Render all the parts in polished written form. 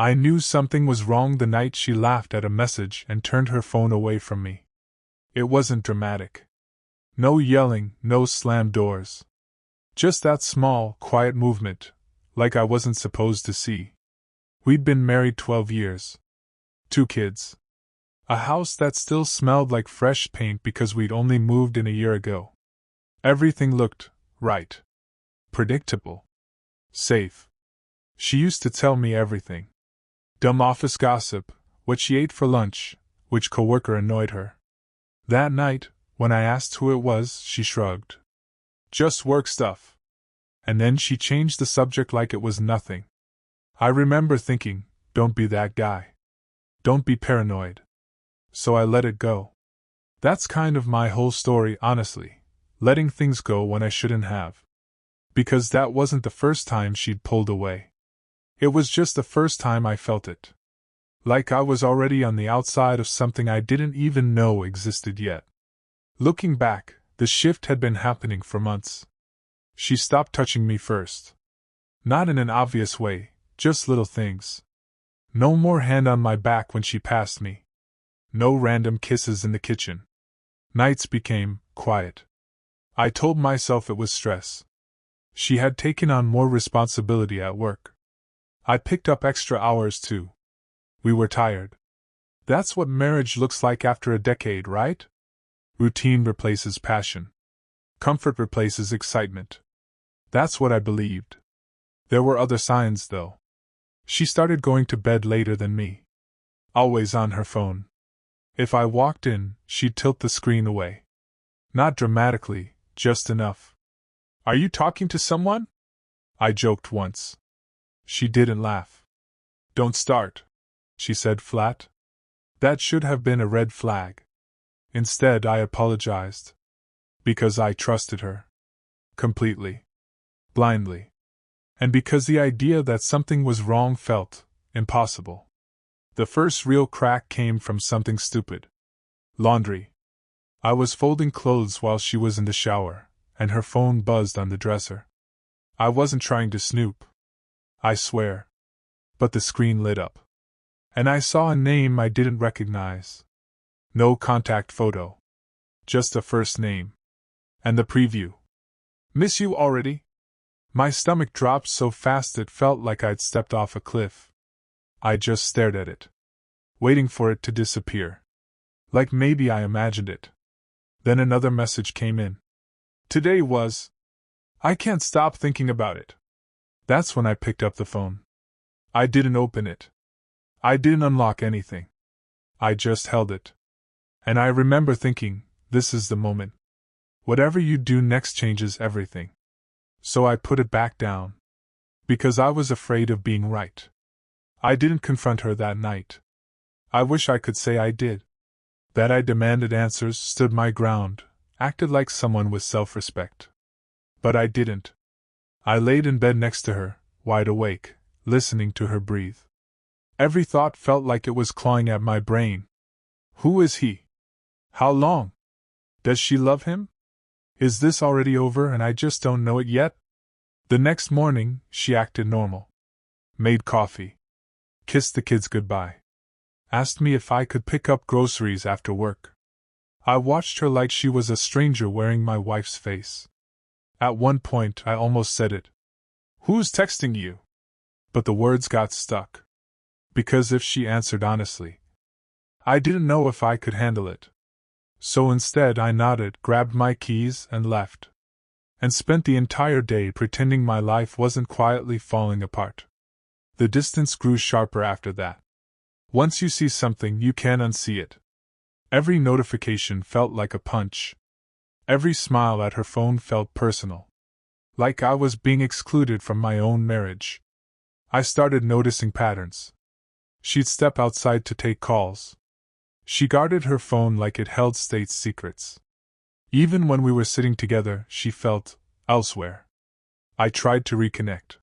I knew something was wrong the night she laughed at a message and turned her phone away from me. It wasn't dramatic. No yelling, no slammed doors. Just that small, quiet movement, like I wasn't supposed to see. We'd been married 12 years. 2 kids. A house that still smelled like fresh paint because we'd only moved in a year ago. Everything looked right. Predictable. Safe. She used to tell me everything. Dumb office gossip, what she ate for lunch, which coworker annoyed her. That night, when I asked who it was, she shrugged. Just work stuff. And then she changed the subject like it was nothing. I remember thinking, don't be that guy. Don't be paranoid. So I let it go. That's kind of my whole story, honestly, letting things go when I shouldn't have. Because that wasn't the first time she'd pulled away. It was just the first time I felt it. Like I was already on the outside of something I didn't even know existed yet. Looking back, the shift had been happening for months. She stopped touching me first. Not in an obvious way, just little things. No more hand on my back when she passed me. No random kisses in the kitchen. Nights became quiet. I told myself it was stress. She had taken on more responsibility at work. I picked up extra hours too. We were tired. That's what marriage looks like after a decade, right? Routine replaces passion. Comfort replaces excitement. That's what I believed. There were other signs, though. She started going to bed later than me. Always on her phone. If I walked in, she'd tilt the screen away. Not dramatically, just enough. Are you talking to someone? I joked once. She didn't laugh. Don't start, she said flat. That should have been a red flag. Instead, I apologized. Because I trusted her. Completely. Blindly. And because the idea that something was wrong felt impossible. The first real crack came from something stupid. Laundry. I was folding clothes while she was in the shower, and her phone buzzed on the dresser. I wasn't trying to snoop. I swear. But the screen lit up. And I saw a name I didn't recognize. No contact photo. Just a first name. And the preview. Miss you already? My stomach dropped so fast it felt like I'd stepped off a cliff. I just stared at it. Waiting for it to disappear. Like maybe I imagined it. Then another message came in. Today was. I can't stop thinking about it. That's when I picked up the phone. I didn't open it. I didn't unlock anything. I just held it. And I remember thinking, this is the moment. Whatever you do next changes everything. So I put it back down. Because I was afraid of being right. I didn't confront her that night. I wish I could say I did. That I demanded answers, stood my ground, acted like someone with self-respect. But I didn't. I laid in bed next to her, wide awake, listening to her breathe. Every thought felt like it was clawing at my brain. Who is he? How long? Does she love him? Is this already over and I just don't know it yet? The next morning, she acted normal. Made coffee. Kissed the kids goodbye. Asked me if I could pick up groceries after work. I watched her like she was a stranger wearing my wife's face. At one point, I almost said it. Who's texting you? But the words got stuck. Because if she answered honestly, I didn't know if I could handle it. So instead I nodded, grabbed my keys, and left. And spent the entire day pretending my life wasn't quietly falling apart. The distance grew sharper after that. Once you see something, you can't unsee it. Every notification felt like a punch. Every smile at her phone felt personal. Like I was being excluded from my own marriage. I started noticing patterns. She'd step outside to take calls. She guarded her phone like it held state secrets. Even when we were sitting together, she felt elsewhere. I tried to reconnect.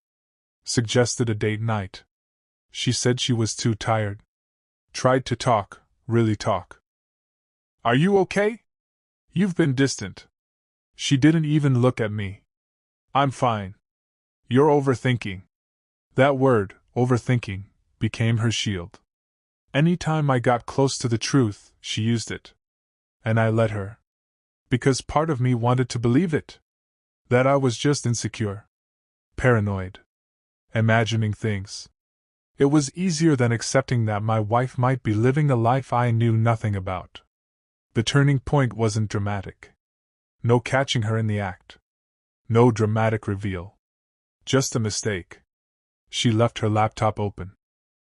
Suggested a date night. She said she was too tired. Tried to talk, really talk. Are you okay? You've been distant. She didn't even look at me. I'm fine. You're overthinking. That word, overthinking, became her shield. Any time I got close to the truth, she used it. And I let her. Because part of me wanted to believe it. That I was just insecure. Paranoid. Imagining things. It was easier than accepting that my wife might be living a life I knew nothing about. The turning point wasn't dramatic. No catching her in the act. No dramatic reveal. Just a mistake. She left her laptop open.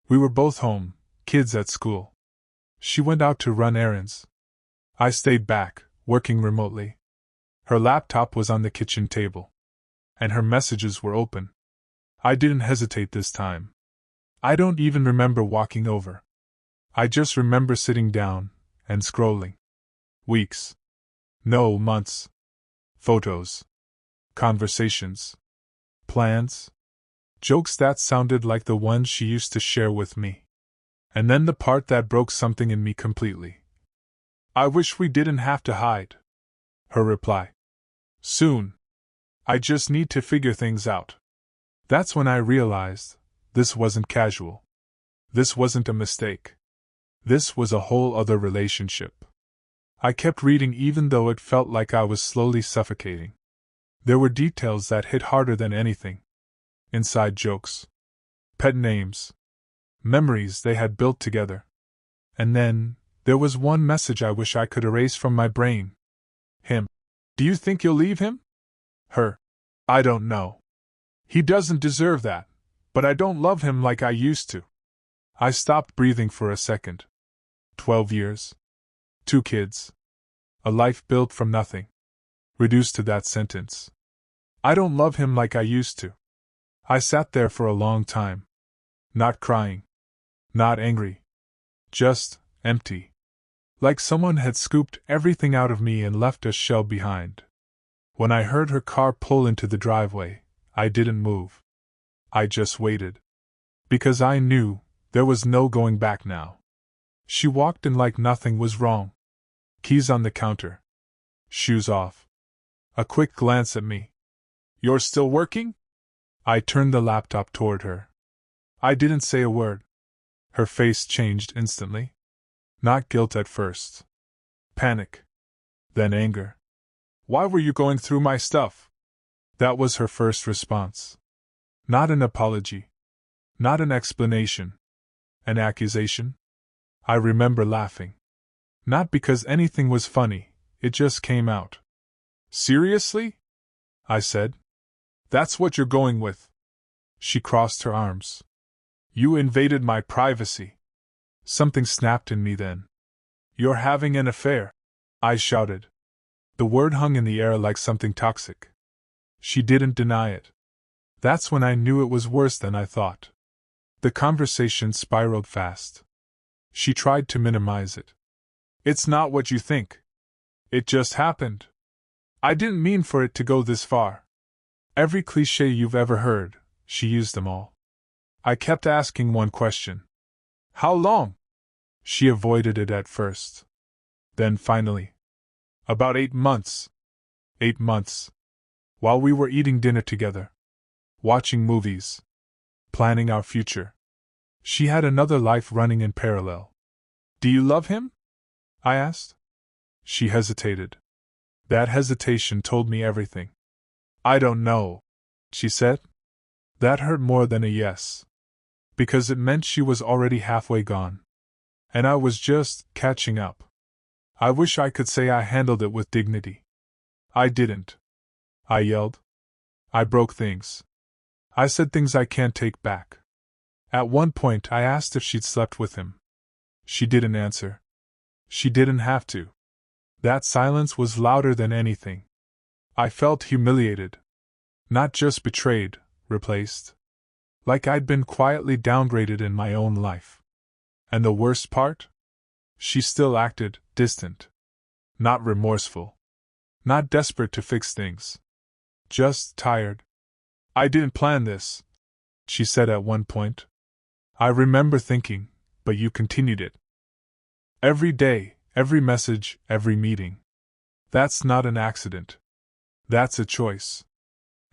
We were both home, kids at school. She went out to run errands. I stayed back, working remotely. Her laptop was on the kitchen table. And her messages were open. I didn't hesitate this time. I don't even remember walking over. I just remember sitting down and scrolling. Weeks. No, months. Photos. Conversations. Plans. Jokes that sounded like the ones she used to share with me. And then the part that broke something in me completely. I wish we didn't have to hide. Her reply. Soon. I just need to figure things out. That's when I realized this wasn't casual. This wasn't a mistake. This was a whole other relationship. I kept reading even though it felt like I was slowly suffocating. There were details that hit harder than anything. Inside jokes. Pet names. Memories they had built together. And then, there was one message I wish I could erase from my brain. Him. Do you think you'll leave him? Her. I don't know. He doesn't deserve that, but I don't love him like I used to. I stopped breathing for a second. 12 years. 2 kids. A life built from nothing. Reduced to that sentence. I don't love him like I used to. I sat there for a long time. Not crying. Not angry. Just empty. Like someone had scooped everything out of me and left a shell behind. When I heard her car pull into the driveway, I didn't move. I just waited. Because I knew there was no going back now. She walked in like nothing was wrong. Keys on the counter. Shoes off. A quick glance at me. You're still working? I turned the laptop toward her. I didn't say a word. Her face changed instantly. Not guilt at first. Panic. Then anger. Why were you going through my stuff? That was her first response. Not an apology. Not an explanation. An accusation? I remember laughing. Not because anything was funny, it just came out. Seriously? I said. That's what you're going with. She crossed her arms. You invaded my privacy. Something snapped in me then. You're having an affair, I shouted. The word hung in the air like something toxic. She didn't deny it. That's when I knew it was worse than I thought. The conversation spiraled fast. She tried to minimize it. It's not what you think. It just happened. I didn't mean for it to go this far. Every cliché you've ever heard, she used them all. I kept asking one question. How long? She avoided it at first. Then finally. About 8 months. 8 months. While we were eating dinner together. Watching movies. Planning our future. She had another life running in parallel. Do you love him? I asked. She hesitated. That hesitation told me everything. I don't know, she said. That hurt more than a yes. Because it meant she was already halfway gone. And I was just catching up. I wish I could say I handled it with dignity. I didn't. I yelled. I broke things. I said things I can't take back. At one point I asked if she'd slept with him. She didn't answer. She didn't have to. That silence was louder than anything. I felt humiliated. Not just betrayed, replaced. Like I'd been quietly downgraded in my own life. And the worst part? She still acted distant. Not remorseful. Not desperate to fix things. Just tired. I didn't plan this, she said at one point. I remember thinking, but you continued it. Every day, every message, every meeting. That's not an accident. That's a choice.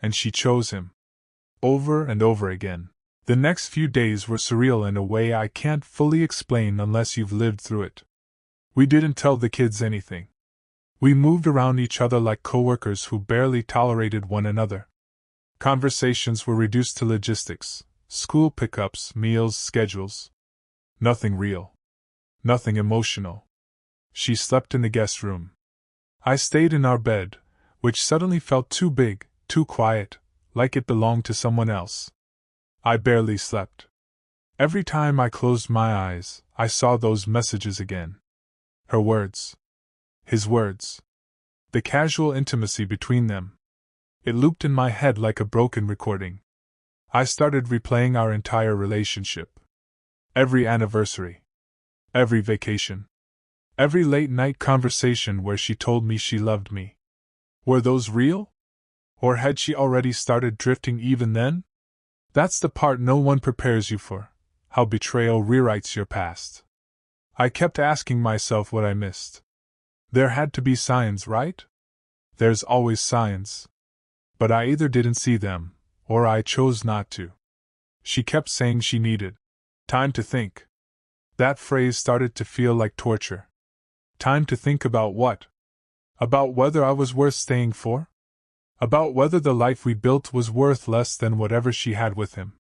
And she chose him. Over and over again. The next few days were surreal in a way I can't fully explain unless you've lived through it. We didn't tell the kids anything. We moved around each other like coworkers who barely tolerated one another. Conversations were reduced to logistics, school pickups, meals, schedules. Nothing real. Nothing emotional. She slept in the guest room. I stayed in our bed, which suddenly felt too big, too quiet, like it belonged to someone else. I barely slept. Every time I closed my eyes, I saw those messages again. Her words. His words. The casual intimacy between them. It looped in my head like a broken recording. I started replaying our entire relationship. Every anniversary. Every vacation. Every late-night conversation where she told me she loved me. Were those real? Or had she already started drifting even then? That's the part no one prepares you for, how betrayal rewrites your past. I kept asking myself what I missed. There had to be signs, right? There's always signs. But I either didn't see them, or I chose not to. She kept saying she needed time to think. That phrase started to feel like torture. Time to think about what? About whether I was worth staying for? About whether the life we built was worth less than whatever she had with him.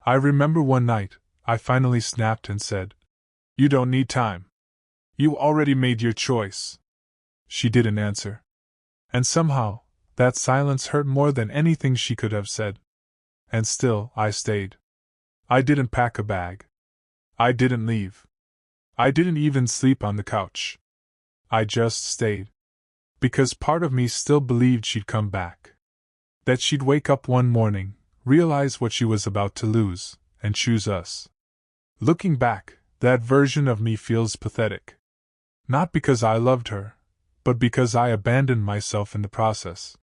I remember one night, I finally snapped and said, "You don't need time. You already made your choice." She didn't answer. And somehow, that silence hurt more than anything she could have said. And still, I stayed. I didn't pack a bag. I didn't leave. I didn't even sleep on the couch. I just stayed. Because part of me still believed she'd come back. That she'd wake up one morning, realize what she was about to lose, and choose us. Looking back, that version of me feels pathetic. Not because I loved her, but because I abandoned myself in the process.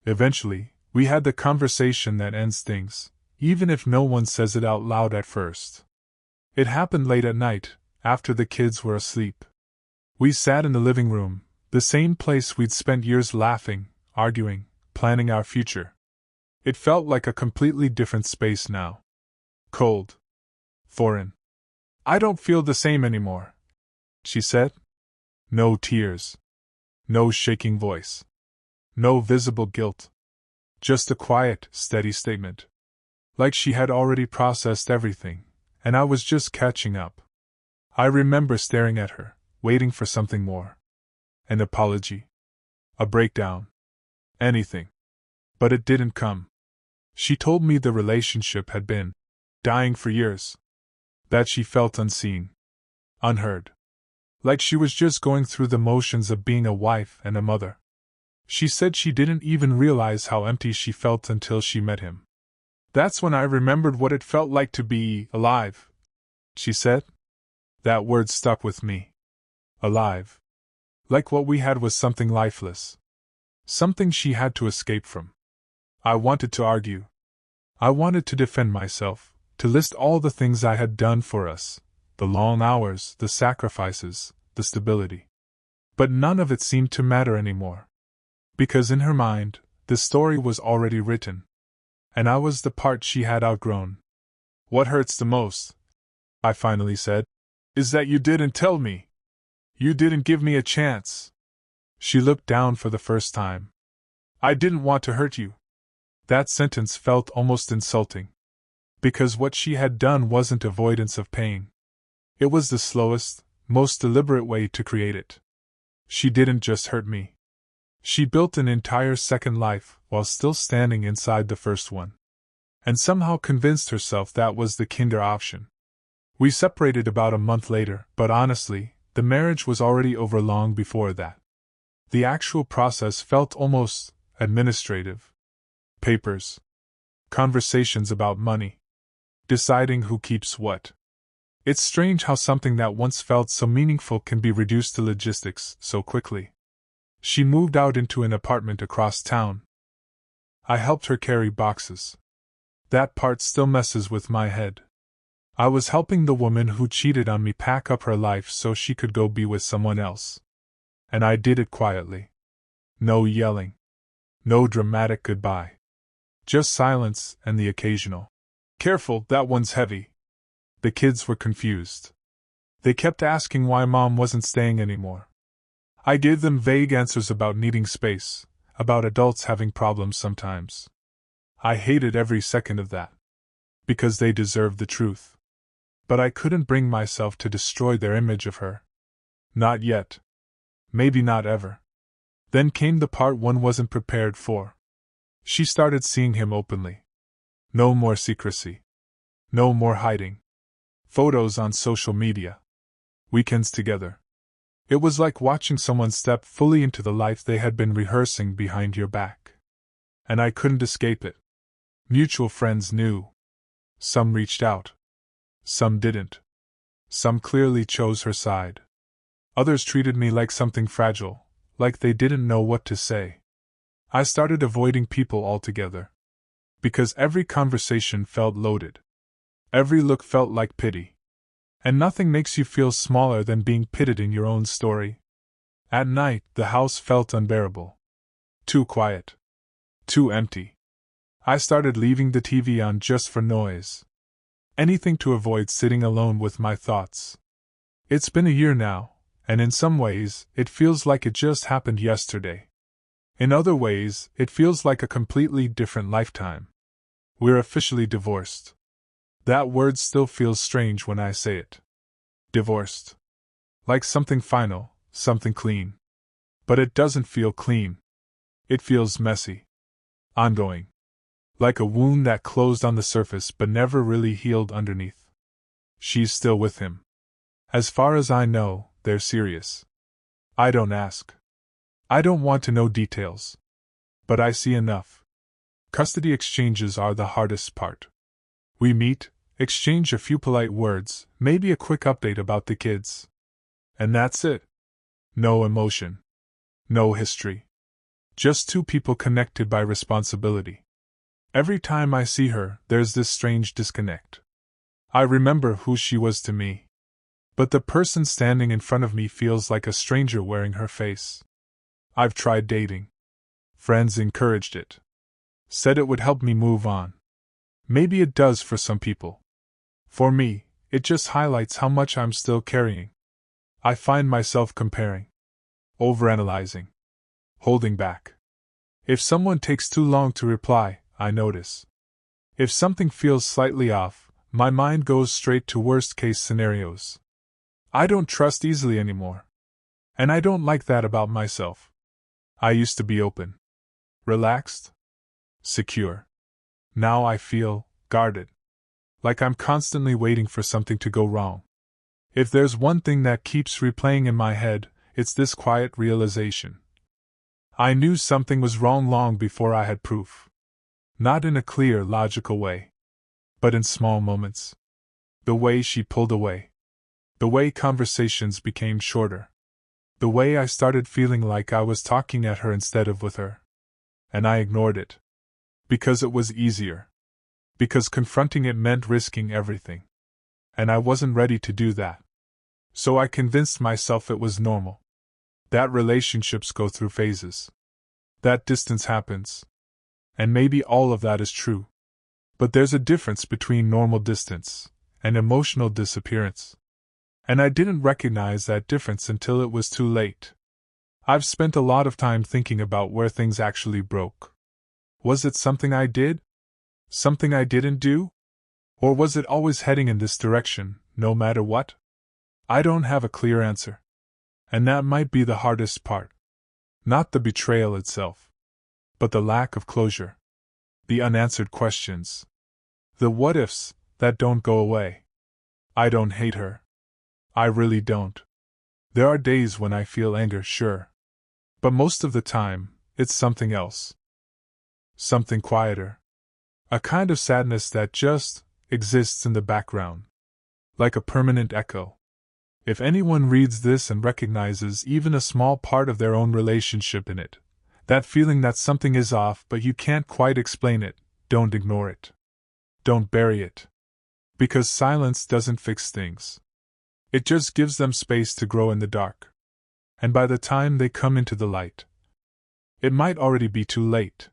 Eventually, we had the conversation that ends things, even if no one says it out loud at first. It happened late at night, after the kids were asleep. We sat in the living room, the same place we'd spent years laughing, arguing, planning our future. It felt like a completely different space now. Cold. Foreign. "I don't feel the same anymore," she said. No tears. No shaking voice. No visible guilt. Just a quiet, steady statement. Like she had already processed everything, and I was just catching up. I remember staring at her, waiting for something more. An apology. A breakdown. Anything. But it didn't come. She told me the relationship had been dying for years. That she felt unseen. Unheard. Like she was just going through the motions of being a wife and a mother. She said she didn't even realize how empty she felt until she met him. "That's when I remembered what it felt like to be alive," she said. That word stuck with me. Alive. Like what we had was something lifeless. Something she had to escape from. I wanted to argue. I wanted to defend myself, to list all the things I had done for us, the long hours, the sacrifices, the stability. But none of it seemed to matter anymore. Because in her mind, the story was already written. And I was the part she had outgrown. "What hurts the most," I finally said, "is that you didn't tell me. You didn't give me a chance." She looked down for the first time. "I didn't want to hurt you." That sentence felt almost insulting. Because what she had done wasn't avoidance of pain. It was the slowest, most deliberate way to create it. She didn't just hurt me. She built an entire second life while still standing inside the first one. And somehow convinced herself that was the kinder option. We separated about a month later, but honestly, the marriage was already over long before that. The actual process felt almost administrative. Papers. Conversations about money. Deciding who keeps what. It's strange how something that once felt so meaningful can be reduced to logistics so quickly. She moved out into an apartment across town. I helped her carry boxes. That part still messes with my head. I was helping the woman who cheated on me pack up her life so she could go be with someone else. And I did it quietly. No yelling. No dramatic goodbye. Just silence and the occasional Careful, that one's heavy. The kids were confused. They kept asking why Mom wasn't staying anymore. I gave them vague answers about needing space, about adults having problems sometimes. I hated every second of that. Because they deserved the truth. But I couldn't bring myself to destroy their image of her. Not yet. Maybe not ever. Then came the part one wasn't prepared for. She started seeing him openly. No more secrecy. No more hiding. Photos on social media. Weekends together. It was like watching someone step fully into the life they had been rehearsing behind your back. And I couldn't escape it. Mutual friends knew. Some reached out. Some didn't. Some clearly chose her side. Others treated me like something fragile, like they didn't know what to say. I started avoiding people altogether. Because every conversation felt loaded. Every look felt like pity. And nothing makes you feel smaller than being pitted in your own story. At night, the house felt unbearable. Too quiet. Too empty. I started leaving the TV on just for noise. Anything to avoid sitting alone with my thoughts. It's been a year now, and in some ways, it feels like it just happened yesterday. In other ways, it feels like a completely different lifetime. We're officially divorced. That word still feels strange when I say it. Divorced. Like something final, something clean. But it doesn't feel clean. It feels messy. Ongoing. Like a wound that closed on the surface but never really healed underneath. She's still with him. As far as I know, they're serious. I don't ask. I don't want to know details. But I see enough. Custody exchanges are the hardest part. We meet, exchange a few polite words, maybe a quick update about the kids. And that's it. No emotion. No history. Just two people connected by responsibility. Every time I see her, there's this strange disconnect. I remember who she was to me. But the person standing in front of me feels like a stranger wearing her face. I've tried dating. Friends encouraged it. Said it would help me move on. Maybe it does for some people. For me, it just highlights how much I'm still carrying. I find myself comparing. Overanalyzing. Holding back. If someone takes too long to reply, I notice. If something feels slightly off, my mind goes straight to worst-case scenarios. I don't trust easily anymore. And I don't like that about myself. I used to be open. Relaxed. Secure. Now I feel guarded. Like I'm constantly waiting for something to go wrong. If there's one thing that keeps replaying in my head, it's this quiet realization. I knew something was wrong long before I had proof. Not in a clear, logical way. But in small moments. The way she pulled away. The way conversations became shorter. The way I started feeling like I was talking at her instead of with her. And I ignored it. Because it was easier. Because confronting it meant risking everything. And I wasn't ready to do that. So I convinced myself it was normal. That relationships go through phases. That distance happens. And maybe all of that is true. But there's a difference between normal distance and emotional disappearance. And I didn't recognize that difference until it was too late. I've spent a lot of time thinking about where things actually broke. Was it something I did? Something I didn't do? Or was it always heading in this direction, no matter what? I don't have a clear answer. And that might be the hardest part. Not the betrayal itself. But the lack of closure. The unanswered questions. The what-ifs that don't go away. I don't hate her. I really don't. There are days when I feel anger, sure. But most of the time, it's something else. Something quieter. A kind of sadness that just exists in the background. Like a permanent echo. If anyone reads this and recognizes even a small part of their own relationship in it, that feeling that something is off but you can't quite explain it, don't ignore it. Don't bury it. Because silence doesn't fix things. It just gives them space to grow in the dark. And by the time they come into the light, it might already be too late.